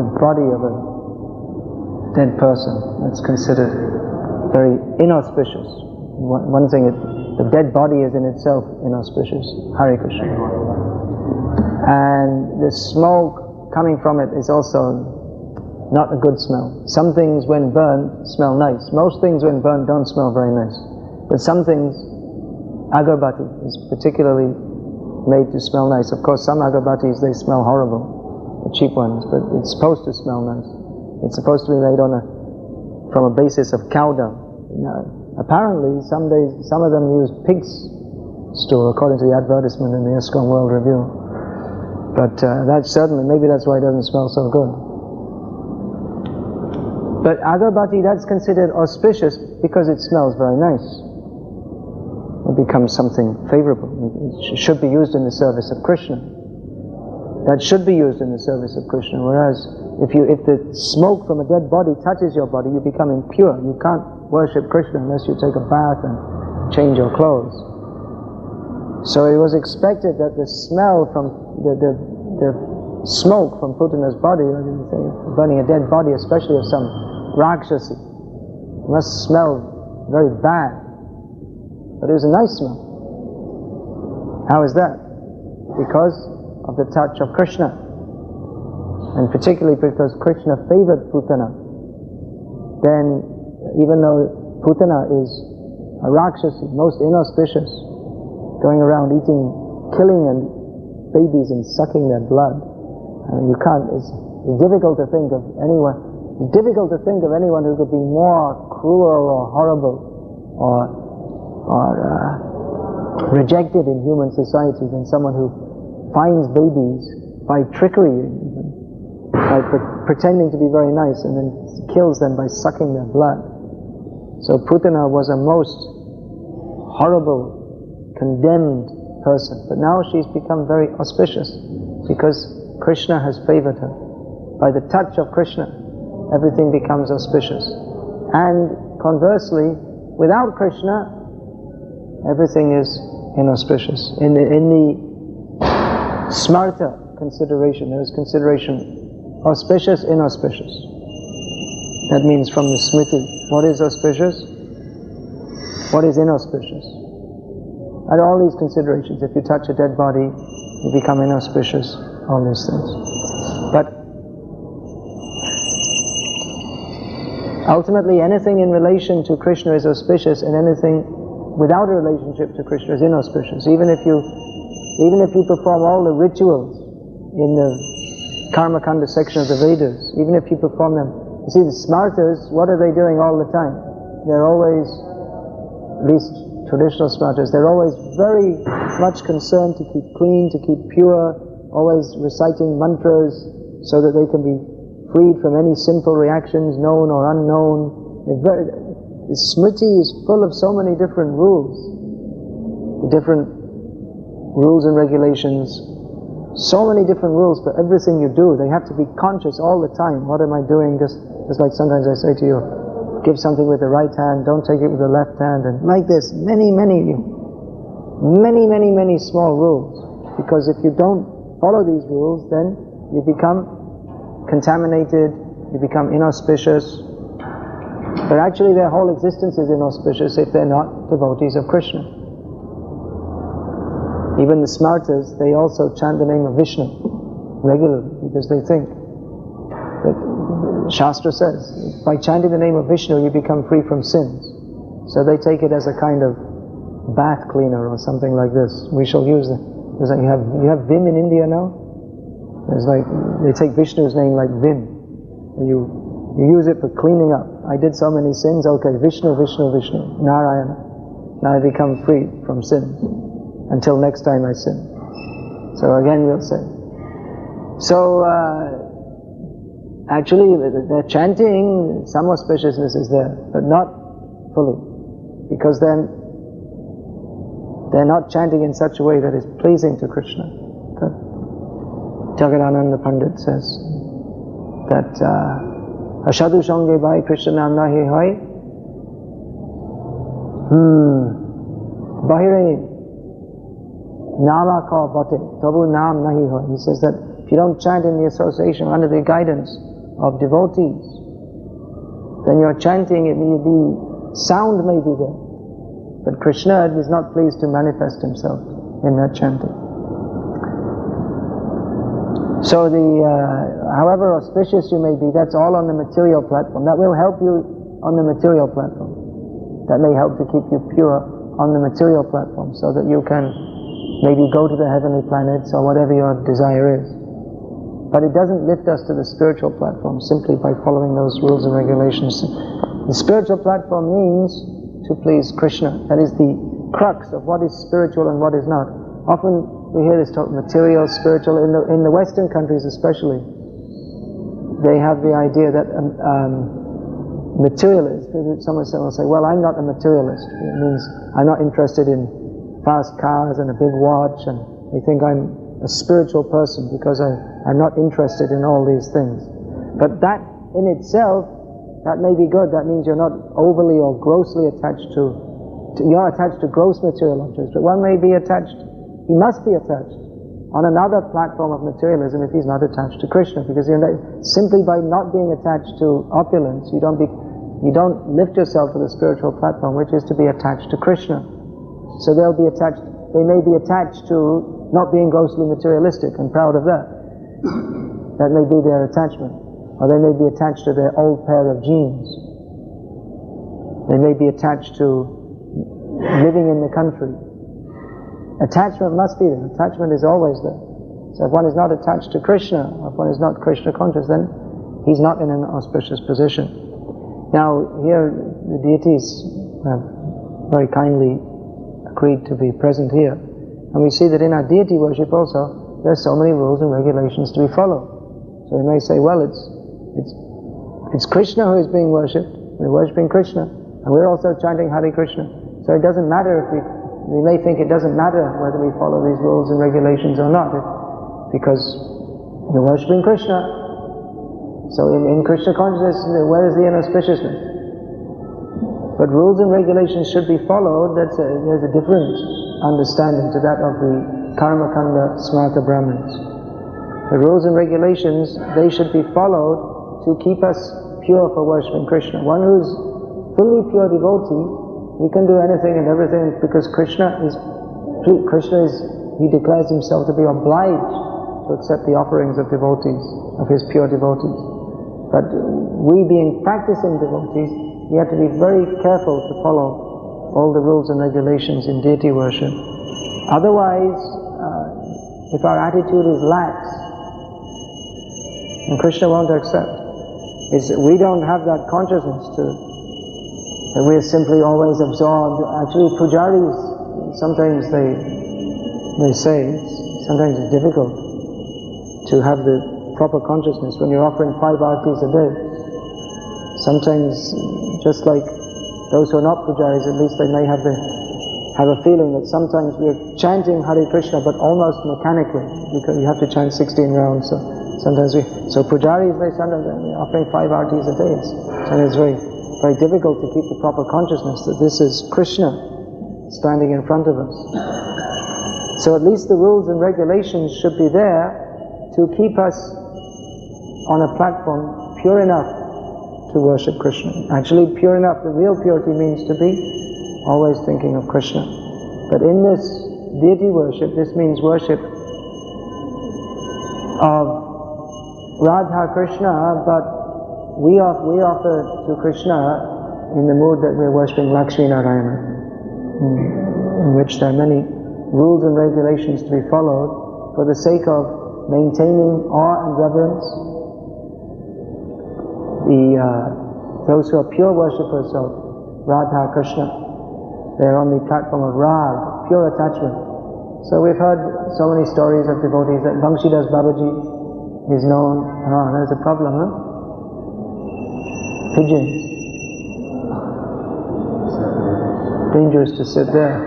the body of a dead person. That's considered very inauspicious. One thing, the dead body is in itself inauspicious. Hare Krishna. And the smoke coming from it is also not a good smell. Some things when burned smell nice. Most things when burned don't smell very nice. But some things, agarbatti is particularly made to smell nice. Of course, some agarbattis, they smell horrible, the cheap ones, but it's supposed to smell nice. It's supposed to be made from a basis of cow dung. Apparently, some of them use pig's stool, according to the advertisement in the ISKCON World Review. But maybe that's why it doesn't smell so good. But agarbatti, that's considered auspicious because it smells very nice. It becomes something favorable. It should be used in the service of Krishna. That should be used in the service of Krishna. Whereas if the smoke from a dead body touches your body, you become impure. You can't worship Krishna unless you take a bath and change your clothes. So it was expected that the smell from the smoke from Putana's body, burning a dead body, especially of some Rakshasi, must smell very bad. But it was a nice smell. How is that? Because of the touch of Krishna. And particularly because Krishna favored Putana. Then, even though Putana is a Rakshasi, most inauspicious, going around killing and babies and sucking their blood, it's difficult to think of anyone who could be more cruel or horrible or rejected in human society than someone who finds babies by trickery, by pretending to be very nice, and then kills them by sucking their blood. So Putana was a most horrible, condemned person, but now she's become very auspicious because Krishna has favored her. By the touch of Krishna, everything becomes auspicious. And conversely, without Krishna, everything is inauspicious. In the smarta consideration, there is consideration auspicious, inauspicious. That means from the smriti. What is auspicious? What is inauspicious? And all these considerations, if you touch a dead body, you become inauspicious, all these things. But ultimately, anything in relation to Krishna is auspicious, and anything without a relationship to Krishna is inauspicious. Even if you perform all the rituals in the Karma Kanda section of the Vedas, even if you perform them, you see the smartas, what are they doing all the time? They're always, at least traditional smartas, they're always very much concerned to keep clean, to keep pure, always reciting mantras so that they can be freed from any sinful reactions, known or unknown. The smriti is full of so many different rules, different rules and regulations, so many different rules for everything you do. They have to be conscious all the time. What am I doing? Just like sometimes I say to you, give something with the right hand, don't take it with the left hand, and like this, many small rules. Because if you don't follow these rules, then you become contaminated, you become inauspicious. But actually their whole existence is inauspicious if they're not devotees of Krishna. Even the smartas, they also chant the name of Vishnu regularly because they think that Shastra says, by chanting the name of Vishnu you become free from sins. So they take it as a kind of bath cleaner or something like this. We shall use it. You have Vim in India now? It's like, they take Vishnu's name like Vim. You use it for cleaning up. I did so many sins, okay, Vishnu, Narayana. Now I become free from sins. Until next time I sin. So again we'll say. So actually they're chanting, some auspiciousness is there, but not fully. Because then they're not chanting in such a way that is pleasing to Krishna. Jagadananda Pandit says that Ashadu Sange Bhai Krishna Nam Nahi Hai Bahire Nama Ka Bate Tabu Nam Nahi Hai. He says that if you don't chant in the association under the guidance of devotees, then you're chanting, the sound may be there, but Krishna is not pleased to manifest himself in that chanting. So however auspicious you may be, that's all on the material platform. That will help you on the material platform. That may help to keep you pure on the material platform, so that you can maybe go to the heavenly planets or whatever your desire is. But it doesn't lift us to the spiritual platform simply by following those rules and regulations. The spiritual platform means to please Krishna. That is the crux of what is spiritual and what is not. Often we hear this talk, material, spiritual. In the Western countries especially, they have the idea that materialist, someone will say, well, I'm not a materialist. It means I'm not interested in fast cars and a big watch, and they think I'm a spiritual person because I'm not interested in all these things. But that in itself, that may be good. That means you're not overly or grossly attached you're attached to gross material objects, but one may be attached, he must be attached on another platform of materialism if he's not attached to Krishna, because simply by not being attached to opulence, you don't lift yourself to the spiritual platform, which is to be attached to Krishna. So they may be attached to not being grossly materialistic and proud of that. That may be their attachment. Or they may be attached to their old pair of jeans. They may be attached to living in the country. Attachment must be there. Attachment is always there. So if one is not attached to Krishna, or if one is not Krishna conscious, then he's not in an auspicious position. Now here the deities have very kindly agreed to be present here, and we see that in our deity worship also there are so many rules and regulations to be followed. So we may say, well, it's Krishna who is being worshipped, we're worshipping Krishna, and we're also chanting Hare Krishna. So it doesn't matter if we may think it doesn't matter whether we follow these rules and regulations or not, because you're worshipping Krishna. So in Krishna consciousness, where is the inauspiciousness? But rules and regulations should be followed. There's a different understanding to that of the Karmakanda Smarta Brahmins. The rules and regulations, they should be followed to keep us pure for worshipping Krishna. One who's fully pure devotee, he can do anything and everything because he declares himself to be obliged to accept the offerings of devotees, of his pure devotees. But we being practicing devotees, we have to be very careful to follow all the rules and regulations in deity worship. Otherwise, if our attitude is lax, and Krishna won't accept, we don't have that consciousness that we're simply always absorbed. Actually, pujaris, sometimes they say, sometimes it's difficult to have the proper consciousness when you're offering 5 artis a day. Sometimes, just like those who are not pujaris, at least they may have a feeling that sometimes we're chanting Hare Krishna, but almost mechanically, because you have to chant 16 rounds. So pujaris, sometimes they're offering 5 artis a day. And it's very, very difficult to keep the proper consciousness that this is Krishna standing in front of us. So at least the rules and regulations should be there to keep us on a platform pure enough to worship Krishna. Actually, pure enough, the real purity means to be always thinking of Krishna. But in this deity worship, this means worship of Radha Krishna, but we offer to Krishna in the mood that we're worshipping Lakshmi Narayana, in which there are many rules and regulations to be followed for the sake of maintaining awe and reverence. Those who are pure worshippers of Radha Krishna, they're on the platform of Rag, pure attachment. So we've heard so many stories of devotees that Banshidas Babaji is known. There's a problem, huh? Pigeons. Dangerous to sit there.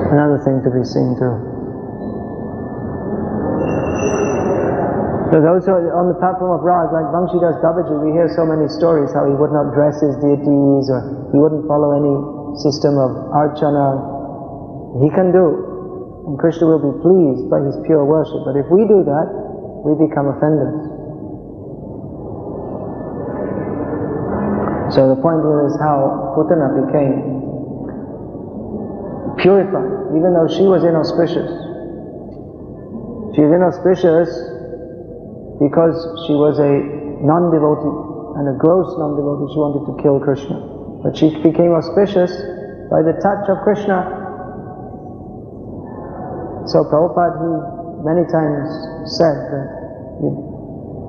Another thing to be seen too. So those who are on the platform of Rag, like Banshidas Babaji, we hear so many stories how he would not dress his deities, or he wouldn't follow any system of archana. He can do. and Krishna will be pleased by his pure worship. But if we do that, we become offenders. So the point here is how Putana became purified, even though she was inauspicious. She was inauspicious because she was a non-devotee, and a gross non-devotee. She wanted to kill Krishna. But she became auspicious by the touch of Krishna. So Prabhupada, he many times said that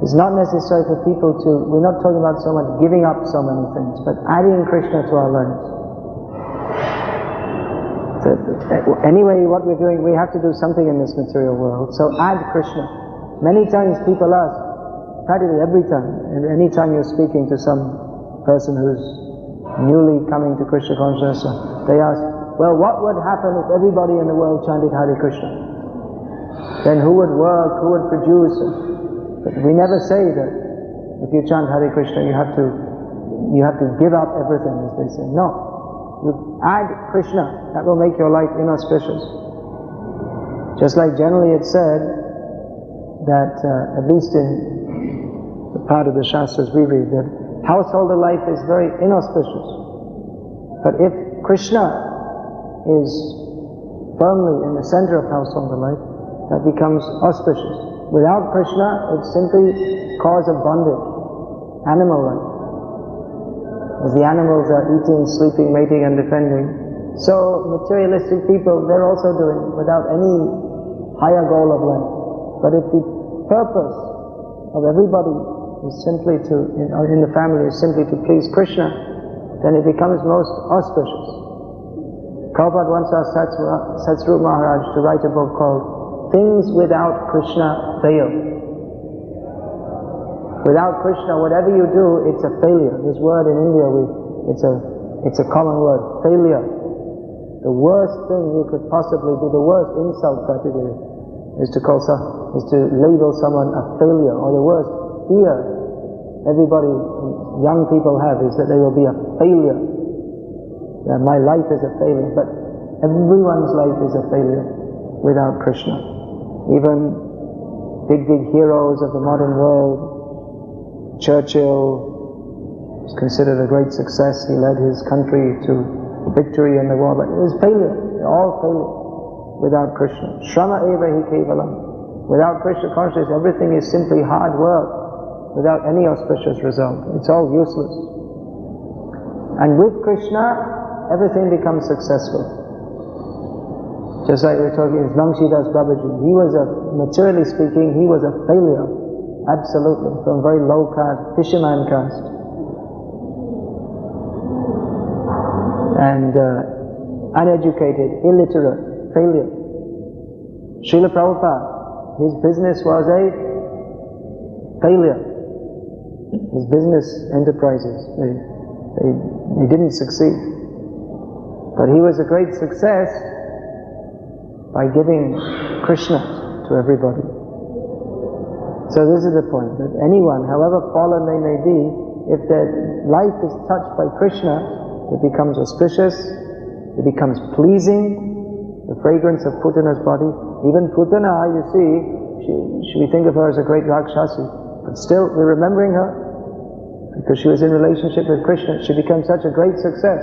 it's not necessary for people to, we're not talking about so much giving up so many things, but adding Krishna to our lives. So anyway, what we're doing, we have to do something in this material world, so add Krishna. Many times people ask, practically every time, and any time you're speaking to some person who's newly coming to Krishna consciousness, they ask, well, what would happen if everybody in the world chanted Hare Krishna? Then who would work, who would produce? But we never say that if you chant Hare Krishna, you have to give up everything, as they say. No. You add Krishna, that will make your life inauspicious. Just like generally it's said that, at least in the part of the Shastras we read, that householder life is very inauspicious. But if Krishna is firmly in the center of householder life, that becomes auspicious. Without Krishna, it's simply cause of bondage, animal life. As the animals are eating, sleeping, mating and defending, so materialistic people, they're also doing without any higher goal of life. But if the purpose of everybody is simply to, in the family, is simply to please Krishna, then it becomes most auspicious. Prabhupada once asked Satsvarupa Maharaj to write a book called Things Without Krishna Fail. Without Krishna, whatever you do, it's a failure. This word in India, it's a common word, failure. The worst thing you could possibly do, the worst insult practically, is to label someone a failure, or the worst fear everybody, young people have, is that they will be a failure. Yeah, my life is a failure, but everyone's life is a failure without Krishna. Even big heroes of the modern world, Churchill was considered a great success. He led his country to victory in the war, but it was failure. They're all failure without Krishna. Shrama eva hi kevalam. Without Krishna consciousness, everything is simply hard work without any auspicious result. It's all useless. And with Krishna, everything becomes successful. Just like we're talking, Nangshi Das Babaji, he was materially speaking, he was a failure. Absolutely, from very low caste, fisherman caste. And uneducated, illiterate, failure. Srila Prabhupada, his business was a failure. His business enterprises, they didn't succeed. But he was a great success by giving Krishna to everybody. So this is the point, that anyone, however fallen they may be, if their life is touched by Krishna, it becomes auspicious, it becomes pleasing, the fragrance of Putana's body. Even Putana, you see, we think of her as a great Rakshasi, but still we're remembering her, because she was in relationship with Krishna. She became such a great success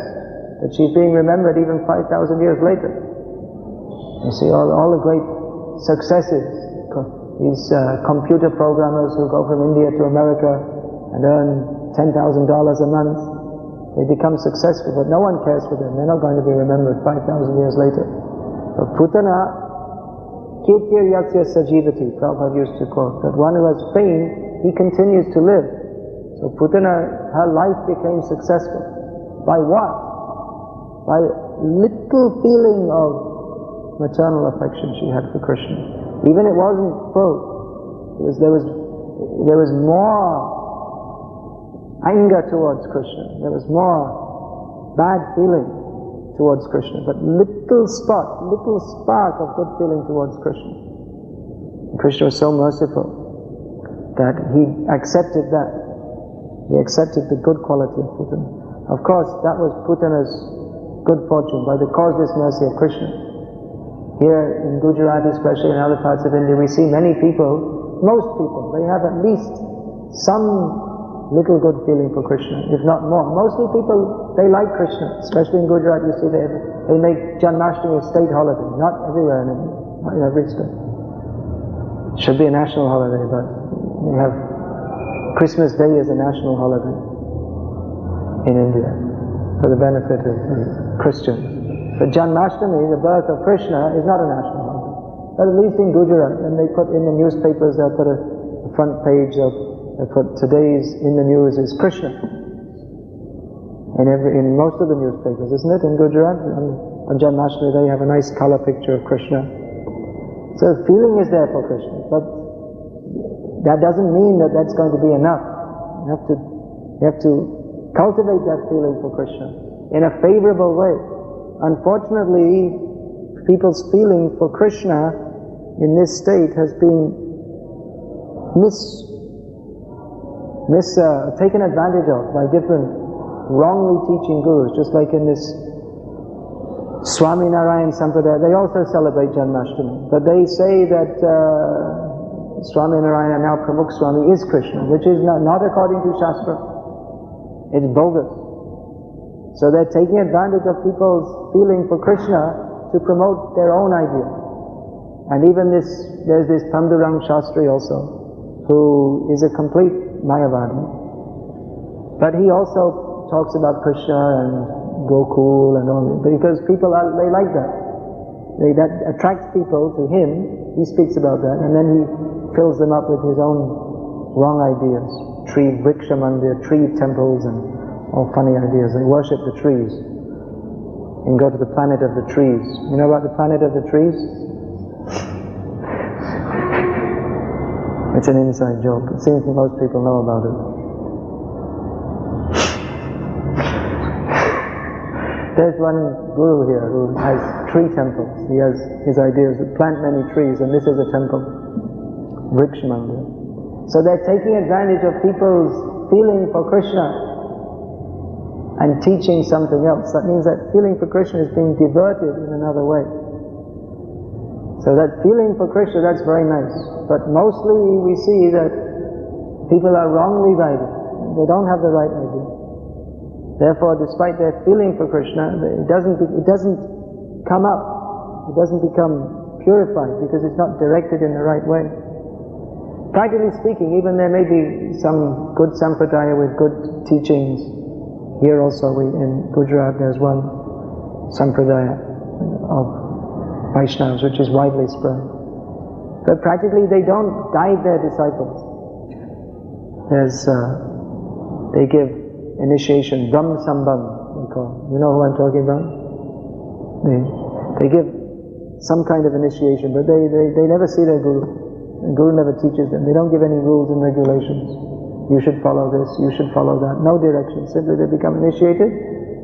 that she's being remembered even 5,000 years later. You see, all the great successes, these computer programmers who go from India to America and earn $10,000 a month, they become successful, but no one cares for them. They're not going to be remembered 5,000 years later. But Putana, kirtir yatsya sajivati, Prabhupada used to quote, that one who has fame, he continues to live. So Putana, her life became successful. By what? By little feeling of maternal affection she had for Krishna. Even it wasn't full. There was more anger towards Krishna. There was more bad feeling towards Krishna. But little spark of good feeling towards Krishna. And Krishna was so merciful that he accepted that. He accepted the good quality of Putana. Of course, that was Putana's good fortune by the causeless mercy of Krishna. Here in Gujarat, especially in other parts of India, we see many people, most people, they have at least some little good feeling for Krishna, if not more. Mostly people, they like Krishna, especially in Gujarat. You see they make Janmashtami a state holiday, not everywhere in India, not in every state. It should be a national holiday, but we have Christmas Day as a national holiday in India for the benefit of the Christians. But Janmashtami, the birth of Krishna, is not a national holiday. But at least in Gujarat, and they put in the newspapers, they'll put a front page, they'll put today's in the news is Krishna. In most of the newspapers, isn't it? In Gujarat, on Janmashtami, they have a nice color picture of Krishna. So feeling is there for Krishna, but that doesn't mean that that's going to be enough. You have to cultivate that feeling for Krishna in a favorable way. Unfortunately, people's feeling for Krishna in this state has been taken advantage of by different wrongly teaching gurus, just like in this Swami Narayan Sampradaya. They also celebrate Janmashtami, but they say that Swami Narayana, now Pramukh Swami, is Krishna, which is not according to Shastra. It's bogus. So they're taking advantage of people's feeling for Krishna to promote their own idea. And even there's this Pandurang Shastri also, who is a complete Mayavadi. But he also talks about Krishna and Gokul and all that, because people they like that. That attracts people to him. He speaks about that, and then he fills them up with his own wrong ideas. Tree Vriksha Mandir, tree temples, and all funny ideas. They worship the trees and go to the planet of the trees. You know about the planet of the trees? It's an inside joke. It seems most people know about it. There's one guru here who has tree temples. He has his ideas to plant many trees, and this is a temple, Vriksha Mandir. So they're taking advantage of people's feeling for Krishna and teaching something else. That means that feeling for Krishna is being diverted in another way. So that feeling for Krishna, that's very nice. But mostly we see that people are wrongly guided. They don't have the right idea. Therefore, despite their feeling for Krishna, it doesn't come up. It doesn't become purified because it's not directed in the right way. Practically speaking, even there may be some good sampradaya with good teachings. Here also in Gujarat there's one sampradaya of Vaishnavas which is widely spread. But practically they don't guide their disciples. They give initiation, Brahm Sambandh they call. You know who I'm talking about? They give some kind of initiation, but they never see their guru. The guru never teaches them. They don't give any rules and regulations. You should follow this, you should follow that. No direction. Simply they become initiated.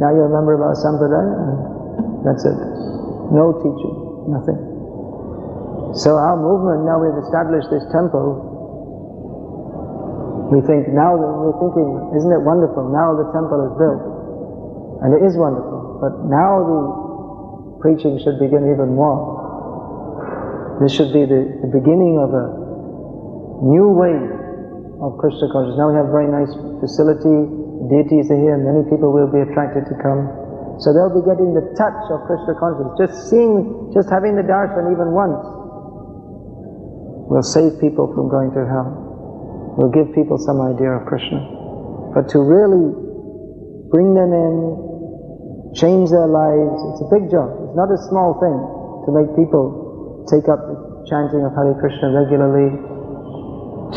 Now you're a member of our sampradaya, and that's it. No teaching, nothing. So our movement, now we've established this temple, we're thinking, isn't it wonderful? Now the temple is built. And it is wonderful. But now the preaching should begin even more. This should be the beginning of a new wave of Krishna consciousness. Now we have a very nice facility, deities are here, many people will be attracted to come. So they'll be getting the touch of Krishna consciousness. Just having the darshan even once will save people from going to hell. Will give people some idea of Krishna. But to really bring them in, change their lives, it's a big job. It's not a small thing to make people take up the chanting of Hare Krishna regularly,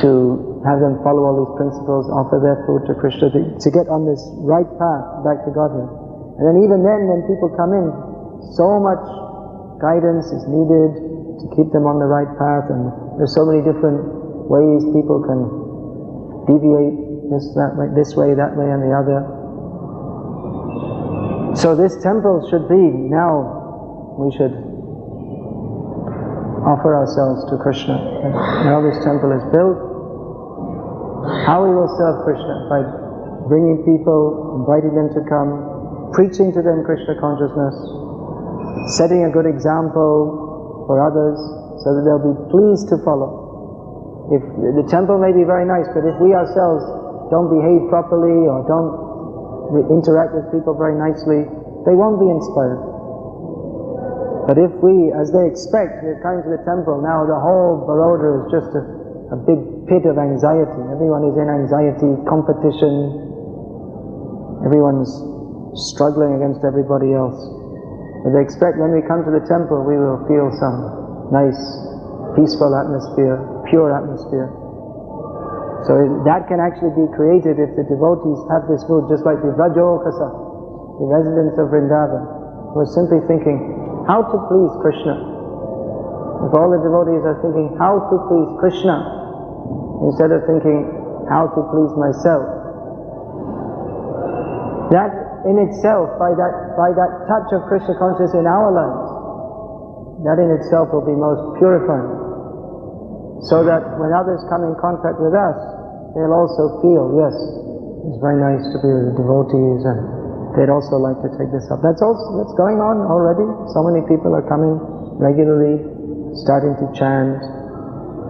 to have them follow all these principles, offer their food to Krishna, to get on this right path back to Godhead. And then even then, when people come in, so much guidance is needed to keep them on the right path, and there's so many different ways people can deviate this way, that way, and the other. So this temple should be, now we should offer ourselves to Krishna. Now this temple is built. How we will serve Krishna? By bringing people, inviting them to come, preaching to them Krishna consciousness, setting a good example, for others, so that they'll be pleased to follow. If the temple may be very nice, but if we ourselves don't behave properly or don't interact with people very nicely, they won't be inspired. But if we, as they expect, we're coming to the temple, now the whole Baroda is just a big pit of anxiety. Everyone is in anxiety, competition, everyone's struggling against everybody else. But they expect when we come to the temple, we will feel some nice, peaceful atmosphere, pure atmosphere. So that can actually be created if the devotees have this mood, just like the Vrajokasa, the residents of Vrindavan, who are simply thinking how to please Krishna. If all the devotees are thinking how to please Krishna, instead of thinking how to please myself, that in itself, by that touch of Krishna consciousness in our lives, that in itself will be most purifying. So that when others come in contact with us, they'll also feel, yes, it's very nice to be with the devotees, and they'd also like to take this up. That's going on already. So many people are coming regularly, starting to chant,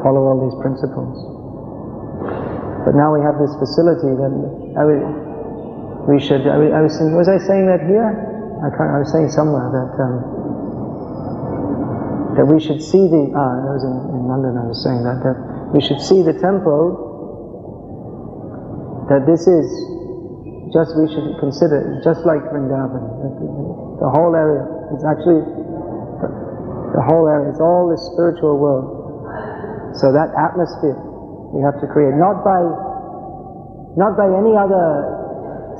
follow all these principles. But now we have this facility that we should. I was thinking, was I saying that here? I was saying somewhere that we should see the. I was in London. I was saying that we should see the temple. That this is just, we should consider just like Vrindavan. The whole area is actually the whole area. It's all the spiritual world. So that atmosphere we have to create, not by any other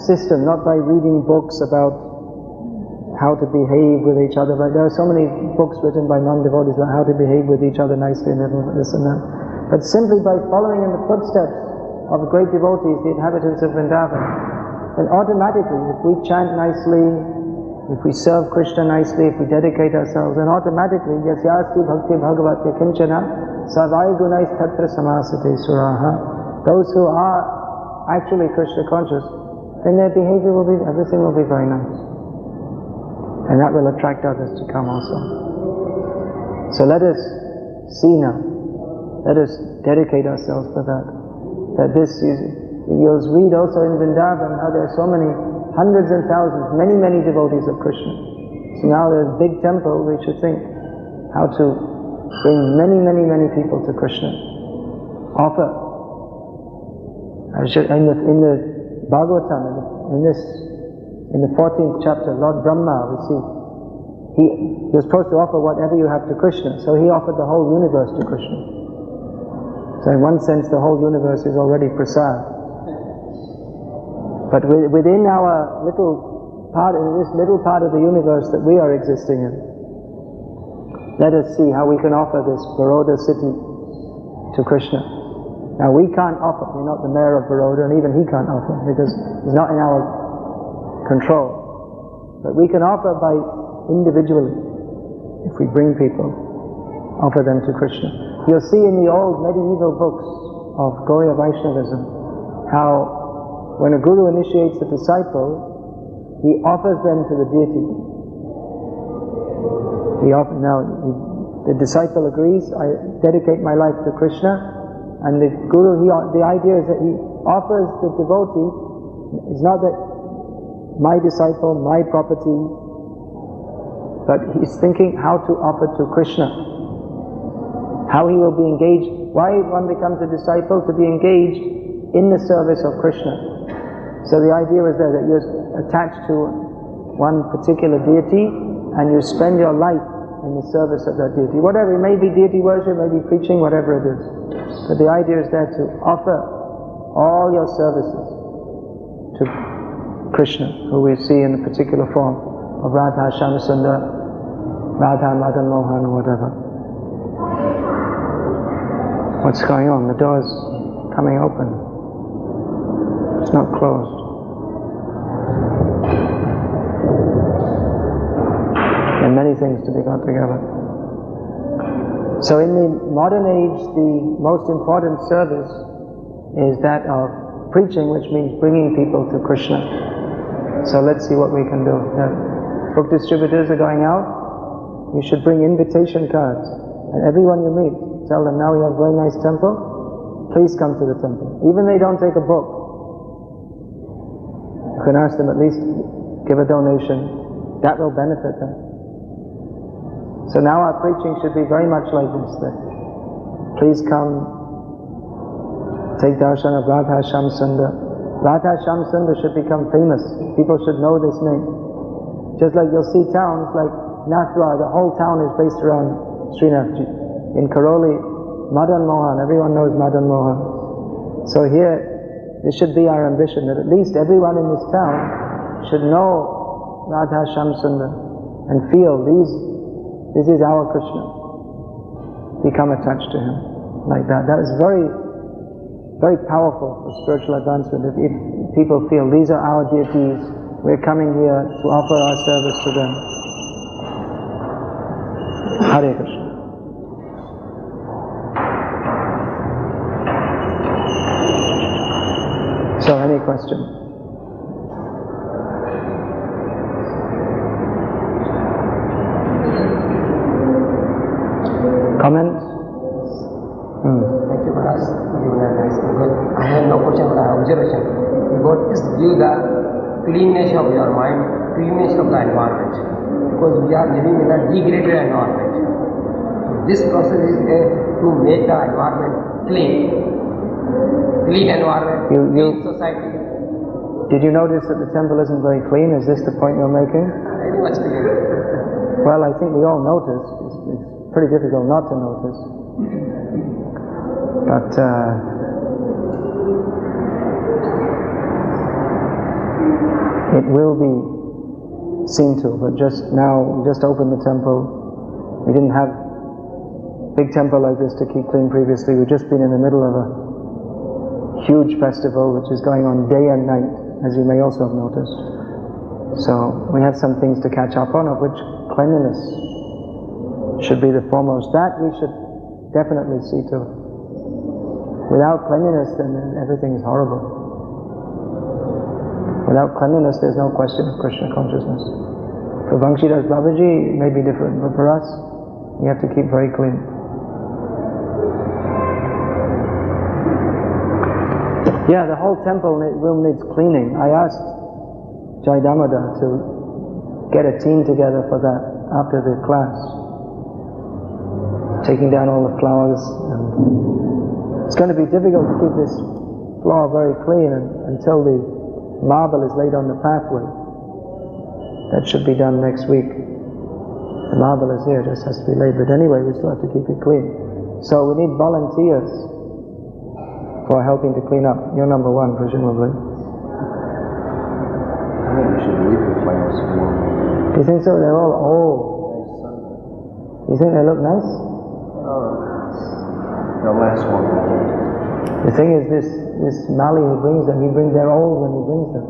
system, not by reading books about how to behave with each other. But there are so many books written by non-devotees about how to behave with each other nicely and this and that. But simply by following in the footsteps of great devotees, the inhabitants of Vrindavan, then automatically, if we chant nicely, if we serve Krishna nicely, if we dedicate ourselves, then automatically, yasyasti bhakti bhagavati kinchana savai gunais tatra samasate suraha, those who are actually Krishna conscious, then their behavior will be, everything will be very nice. And that will attract others to come also. So let us see now, let us dedicate ourselves for that. That this is, you'll read also in Vrindavan how there are so many, hundreds and thousands, many, many devotees of Krishna. So now there's a big temple, we should think how to bring many, many, many people to Krishna. Offer. In the Bhagavatam, in the 14th chapter, Lord Brahma, we see, he was supposed to offer whatever you have to Krishna, so he offered the whole universe to Krishna. So in one sense, the whole universe is already prasad. But within our little part, in this little part of the universe that we are existing in, let us see how we can offer this Baroda city to Krishna. Now we can't offer, we're not the mayor of Baroda, and even he can't offer, because it's not in our control. But we can offer by individually, if we bring people, offer them to Krishna. You'll see in the old medieval books of Gauriya Vaishnavism how when a guru initiates a disciple, he offers them to the deity. The disciple agrees, I dedicate my life to Krishna, and the guru, the idea is that he offers the devotee, it's not that my disciple, my property, but he's thinking how to offer to Krishna. How he will be engaged, why one becomes a disciple, to be engaged in the service of Krishna. So the idea is there that you're attached to one particular deity and you spend your life in the service of that deity. Whatever, it may be deity worship, it may be preaching, whatever it is. But the idea is there to offer all your services to Krishna, who we see in the particular form of Radha Shyamsundar, Radha Madan Mohan, or whatever. What's going on? The door's coming open. It's not closed. There are many things to be got together. So in the modern age, the most important service is that of preaching, which means bringing people to Krishna. So let's see what we can do. The book distributors are going out you should bring invitation cards, and everyone you meet, tell them, now we have a very nice temple, please come to the temple. Even they don't take a book, you can ask them at least give a donation, that will benefit them. So now our preaching should be very much like this, that please come, take darshan of Radha Shyam Sundar. Radha Shyam Sundar should become famous. People should know this name. Just like you'll see towns like Nathdwar, the whole town is based around Srinathji. In Karoli, Madan Mohan, everyone knows Madan Mohan. So here, this should be our ambition, that at least everyone in this town should know Radha Shyam Sundar and feel this is our Krishna. Become attached to him like that. That is very, very powerful for spiritual advancement. If people feel these are our deities, we're coming here to offer our service to them. Hare Krishna. So, any question? Comments? Thank you for us. I have no question, but I have observation. God is give the cleanness of your mind, cleanness of the environment. Because we are living in a degraded environment. This process is to make the environment clean. Clean environment, clean society. Did you notice that the temple isn't very clean? Is this the point you're making? Very much clean. Well, I think we all notice. It's pretty difficult not to notice. But it will be seen to. But just now, we just opened the temple. We didn't have a big temple like this to keep clean previously. We've just been in the middle of a huge festival which is going on day and night, as you may also have noticed. So we have some things to catch up on, of which cleanliness should be the foremost. That we should definitely see to. Without cleanliness, then everything is horrible. Without cleanliness, there's no question of Krishna consciousness. For Banshidas Babaji, it may be different, but for us, we have to keep very clean. Yeah, the whole temple room needs cleaning. I asked Jai Damodar to get a team together for that after the class. Taking down all the flowers. And it's going to be difficult to keep this floor very clean until the marble is laid on the pathway. That should be done next week. The marble is here, it just has to be laid. But anyway, we still have to keep it clean. So we need volunteers for helping to clean up. You're number one, presumably. I think we should leave the flowers for. Do you think so? They're all old. You think they look nice? The last one. The thing is, this Mali who brings them, they're old when he brings them.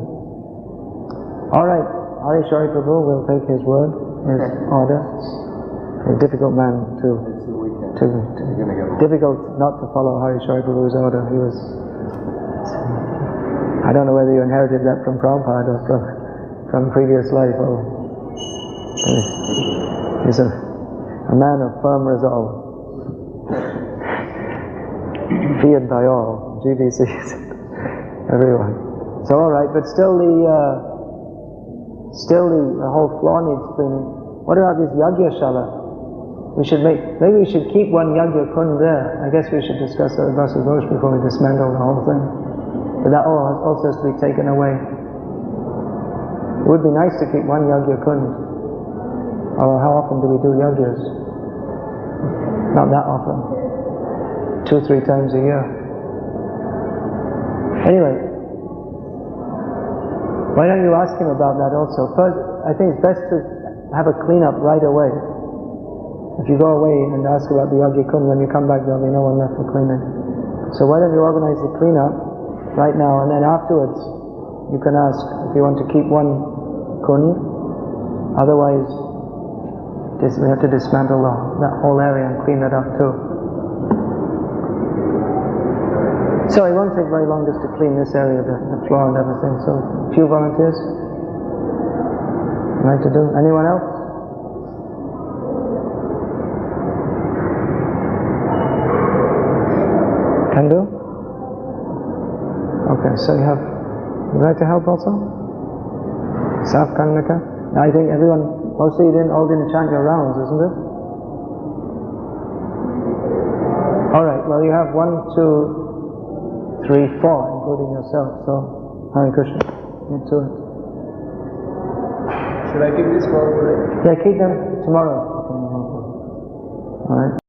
Alright, Hari Shari Prabhu will take his word, his order. He's a difficult man to difficult not to follow Hari Shari Prabhu's order. He was, I don't know whether you inherited that from Prabhupada or from previous life. He's a man of firm resolve. Feared by all, GBCs, everyone. So alright, but still the whole floor needs cleaning. What about this Yagya Shala? Maybe we should keep one Yagya Kund there. I guess we should discuss that with Vasu Ghosh before we dismantle the whole thing. But that also has to be taken away. It would be nice to keep one Yagya Kund. Although how often do we do Yagyas? Not that often. 2-3 times a year. Anyway, why don't you ask him about that also? First, I think it's best to have a clean-up right away. If you go away and ask about the Yagya Kund, when you come back there'll be no one left for cleaning. So why don't you organize the clean-up right now, and then afterwards you can ask if you want to keep one kund. Otherwise, we have to dismantle that whole area and clean that up too. So it won't take very long just to clean this area, the floor and everything. So a few volunteers? I'd like to do. Anyone else? Can do? Okay, so you would like to help also? Saf Kannaka? I think everyone, mostly you all didn't chant your rounds, isn't it? Alright, well you have 1, 2, 3, 4, including yourself, so Hare Krishna, get to it. Should I keep this for today? Yeah, keep them tomorrow. Alright.